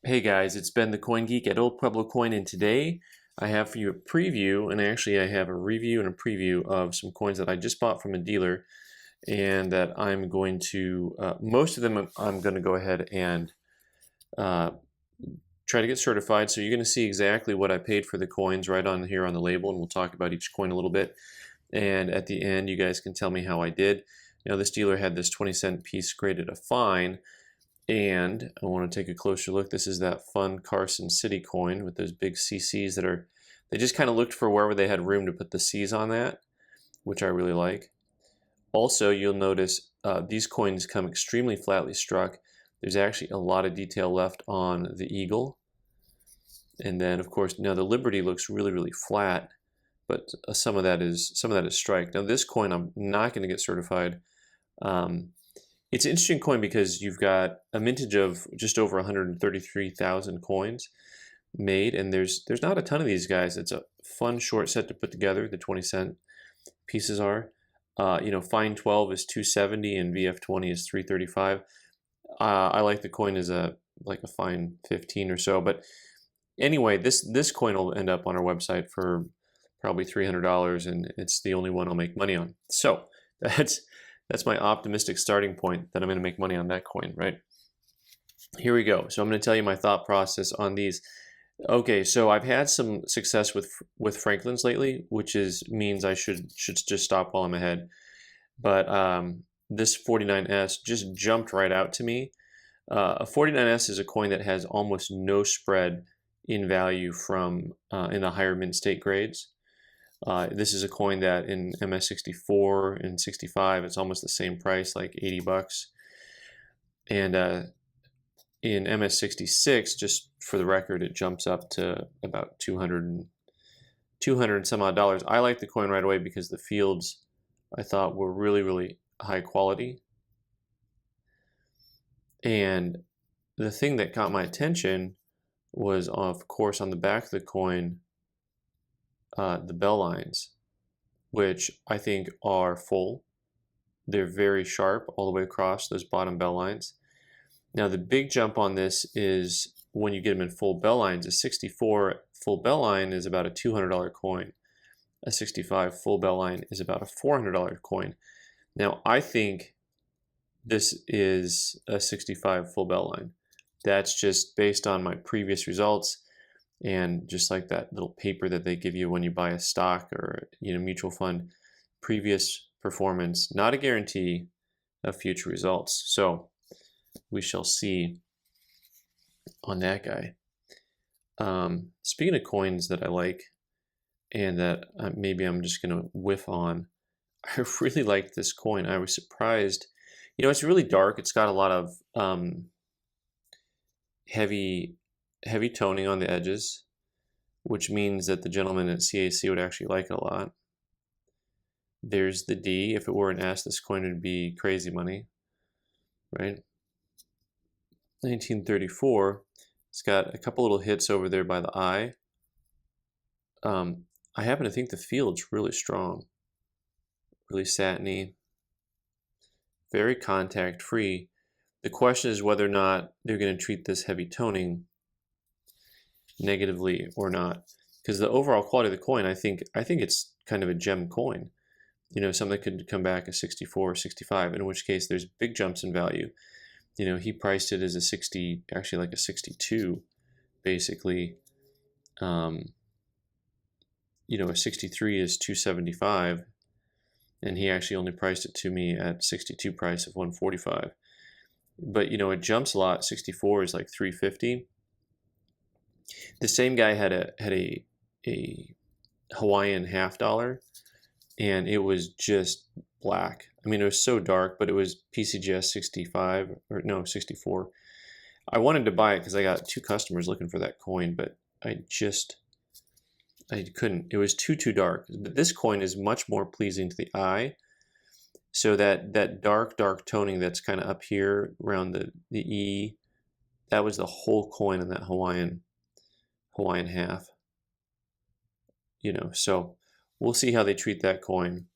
Hey guys, it's Ben the Coin Geek at Old Pueblo Coin, and today I have for you a preview, and actually I have a review and a preview of some coins that I just bought from a dealer, and that I'm going to, most of them I'm going to go ahead and uh, try to get certified. So you're going to see exactly what I paid for the coins right on here on the label, and we'll talk about each coin a little bit. And at the end, you guys can tell me how I did. Now, this dealer had this 20-cent piece graded a fine. And I want to take a closer look. This is that fun Carson City coin with those big CCs that are, they just kind of looked for wherever they had room to put the C's on that, which I really like. Also, you'll notice these coins come extremely flatly struck. There's actually a lot of detail left on the eagle. And then, of course, now the Liberty looks really flat, but some of that is strike. Now this coin I'm not going to get certified. It's an interesting coin because you've got a mintage of just over 133,000 coins made, and there's not a ton of these guys. It's a fun short set to put together. The 20-cent pieces are. Fine 12 is 270 and VF 20 is 335. I like the coin as a fine 15 or so, but anyway, this coin will end up on our website for probably $300, and it's the only one I'll make money on. So that's my optimistic starting point, that I'm going to make money on that coin, right? Here we go. So I'm going to tell you my thought process on these. Okay, so I've had some success with Franklin's lately, which means I should just stop while I'm ahead. But this 49S just jumped right out to me. A 49S is a coin that has almost no spread in value from in the higher mint state grades. This is a coin that in MS64 and 65, it's almost the same price, like 80 bucks. And in MS66, just for the record, it jumps up to about 200 and some odd dollars. I like the coin right away because the fields I thought were really high quality. And the thing that caught my attention was, of course, on the back of the coin, the bell lines, which I think are full. They're very sharp all the way across those bottom bell lines. Now the big jump on this is when you get them in full bell lines. A 64 full bell line is about a $200 coin. A 65 full bell line is about a $400 coin. Now I think this is a 65 full bell line. That's just based on my previous results. And just like that little paper that they give you when you buy a stock or mutual fund, previous performance, not a guarantee of future results. So we shall see on that guy. Speaking of coins that I like and that maybe I'm just going to whiff on, I really liked this coin. I was surprised. It's really dark. It's got a lot of heavy toning on the edges, which means that the gentleman at CAC would actually like it a lot. There's the D. If it were an S, this coin would be crazy money, right? 1934. It's got a couple little hits over there by the I. I happen to think the field's really strong, really satiny, very contact free. The question is whether or not they're going to treat this heavy toning negatively or not, because the overall quality of the coin, I think it's kind of a gem coin. Something that could come back a 64 or 65, in which case there's big jumps in value. He priced it as a 60, actually like a 62, basically. A 63 is 275, and he actually only priced it to me at 62 price of 145. But it jumps a lot. 64 is like 350. The same guy had a Hawaiian half dollar, and it was just black. I mean, it was so dark, but it was PCGS 65 or no 64. I wanted to buy it because I got two customers looking for that coin, but I couldn't. It was too dark. But this coin is much more pleasing to the eye. So that dark toning that's kind of up here around the E, that was the whole coin in that Hawaiian half. So we'll see how they treat that coin.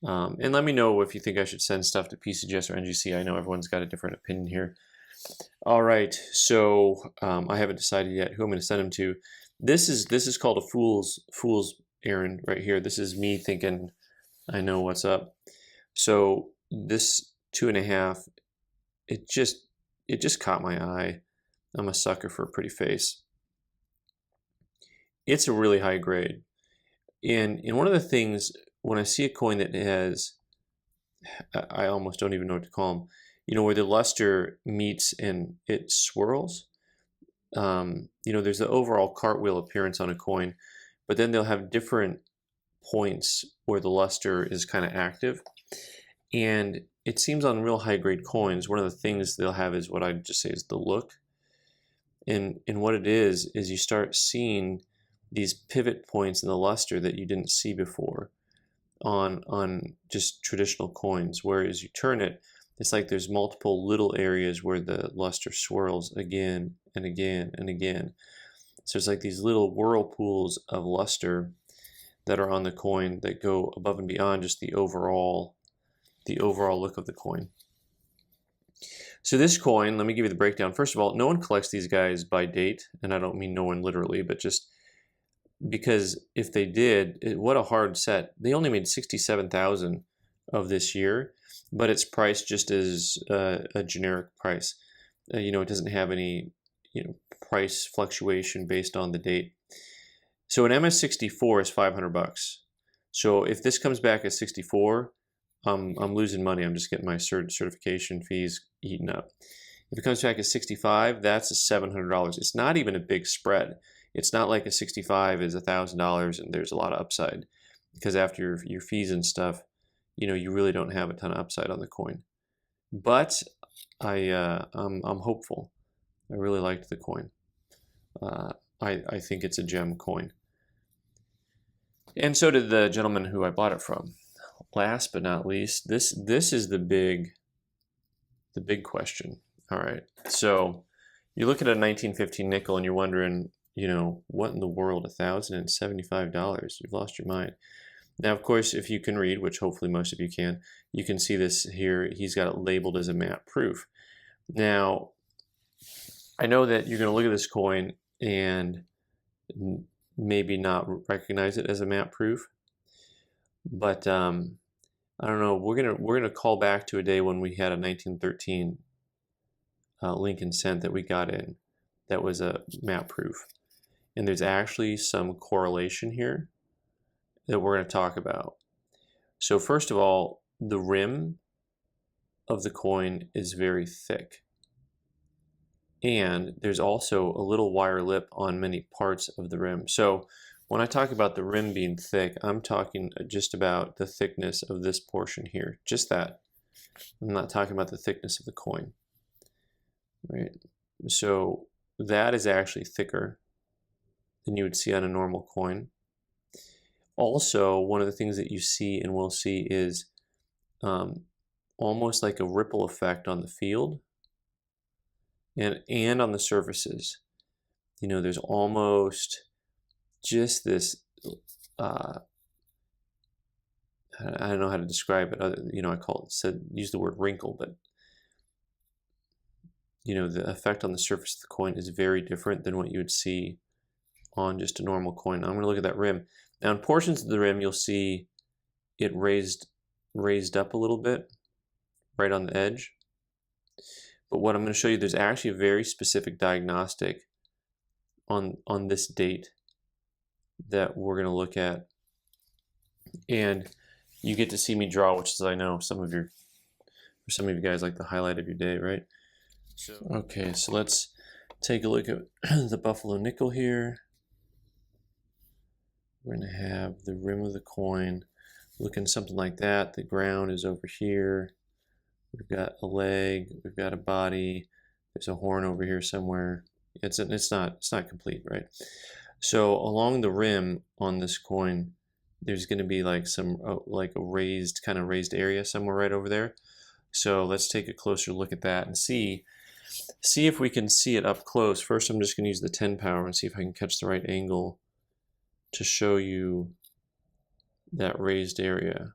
And let me know if you think I should send stuff to PCGS or NGC. I know everyone's got a different opinion here. All right, so I haven't decided yet who I'm going to send him to. This is called a fool's errand right here. This is me thinking I know what's up. So this 2.5, it just caught my eye. I'm a sucker for a pretty face. It's a really high grade. And one of the things when I see a coin that has, I almost don't even know what to call them, where the luster meets and it swirls. There's the overall cartwheel appearance on a coin, but then they'll have different points where the luster is kind of active. And it seems on real high grade coins, one of the things they'll have is what I'd just say is the look. And what it is you start seeing these pivot points in the luster that you didn't see before on just traditional coins. Whereas you turn it, it's like there's multiple little areas where the luster swirls again and again and again. So it's like these little whirlpools of luster that are on the coin that go above and beyond just the overall look of the coin. So this coin, let me give you the breakdown. First of all, no one collects these guys by date, and I don't mean no one literally, but just because if they did, what a hard set. They only made 67,000 of this year, but it's priced just as a generic price. It doesn't have any price fluctuation based on the date. So an MS64 is $500. So if this comes back at 64, I'm losing money. I'm just getting my certification fees eaten up. If it comes back at 65, that's a $700. It's not even a big spread. It's not like a 65 is $1,000 and there's a lot of upside, because after your fees and stuff, you really don't have a ton of upside on the coin. But I'm hopeful. I really liked the coin. I think it's a gem coin, and so did the gentleman who I bought it from. Last but not least, this is the big question. All right, so you look at a 1915 nickel and you're wondering, what in the world, $1,075? You've lost your mind. Now, of course, if you can read, which hopefully most of you can see this here. He's got it labeled as a matte proof. Now, I know that you're going to look at this coin and maybe not recognize it as a matte proof, but I don't know. We're gonna call back to a day when we had a 1913 Lincoln cent that we got in that was a matte proof, and there's actually some correlation here that we're going to talk about. So first of all, the rim of the coin is very thick, and there's also a little wire lip on many parts of the rim. So when I talk about the rim being thick, I'm talking just about the thickness of this portion here, just that. I'm not talking about the thickness of the coin, right? So that is actually thicker than you would see on a normal coin. Also, one of the things that you see and will see is almost like a ripple effect on the field and on the surfaces. There's almost just this, I don't know how to describe it. I use the word wrinkle, but the effect on the surface of the coin is very different than what you would see on just a normal coin. I'm going to look at that rim. Now, in portions of the rim, you'll see it raised up a little bit right on the edge. But what I'm going to show you, there's actually a very specific diagnostic on this date that we're going to look at. And you get to see me draw, which is, I know, some of you guys like the highlight of your day, right? Okay, so let's take a look at the Buffalo nickel here. We're going to have the rim of the coin looking something like that. The ground is over here. We've got a leg. We've got a body. There's a horn over here somewhere. It's not complete, right? So along the rim on this coin, there's going to be like some like a raised area somewhere right over there. So let's take a closer look at that and see if we can see it up close. First, I'm just going to use the 10 power and see if I can catch the right angle to show you that raised area.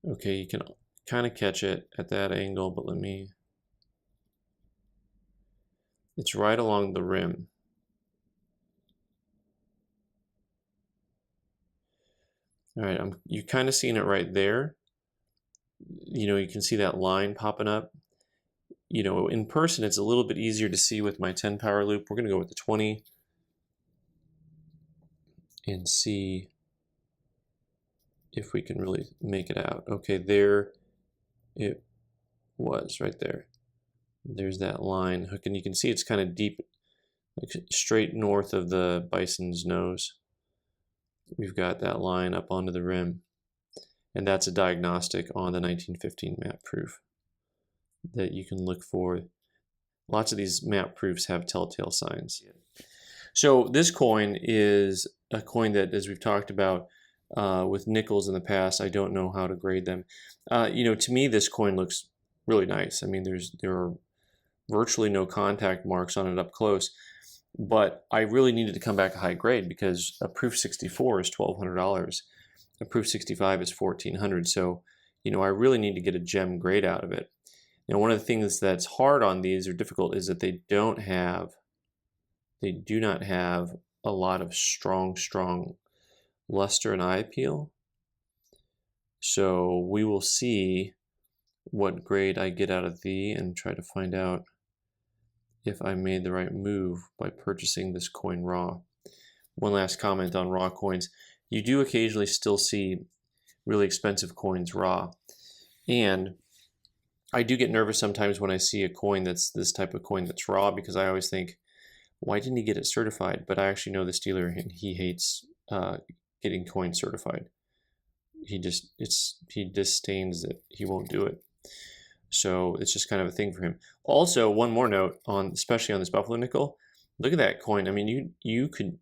Okay, you can kind of catch it at that angle, but let me It's right along the rim. All right, you're kind of seeing it right there. You know, you can see that line popping up. You know, in person, it's a little bit easier to see with my 10 power loop. We're going to go with the 20 and see if we can really make it out. Okay, there it was right there. There's that line hook, and you can see it's kind of deep, like straight north of the bison's nose. We've got that line up onto the rim, and that's a diagnostic on the 1915 map proof that you can look for. Lots of these map proofs have telltale signs. So this coin is a coin that, as we've talked about with nickels in the past, I don't know how to grade them. You know, to me, this coin looks really nice. I mean, there are virtually no contact marks on it up close, but I really needed to come back a high grade because a proof 64 is $1,200. A proof 65 is $1,400. So, you know, I really need to get a gem grade out of it. Now, one of the things that's hard on these or difficult is that they do not have a lot of strong luster and eye appeal. So we will see what grade I get out of these and try to find out if I made the right move by purchasing this coin raw. One last comment on raw coins. You do occasionally still see really expensive coins raw. And I do get nervous sometimes when I see a coin that's this type of coin that's raw, because I always think, why didn't he get it certified? But I actually know this dealer, and he hates getting coins certified. He disdains it. He won't do it. So it's just kind of a thing for him. Also, one more note on, especially on this Buffalo nickel. Look at that coin. I mean, you could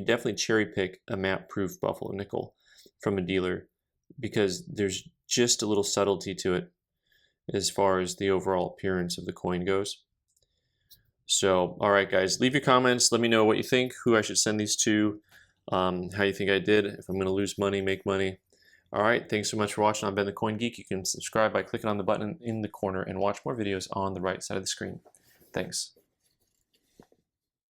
definitely cherry pick a map proof Buffalo nickel from a dealer, because there's just a little subtlety to it as far as the overall appearance of the coin goes. So, all right, guys, leave your comments. Let me know what you think, who I should send these to, how you think I did, if I'm going to lose money, make money. All right, thanks so much for watching. I've been the Coin Geek. You can subscribe by clicking on the button in the corner and watch more videos on the right side of the screen. Thanks.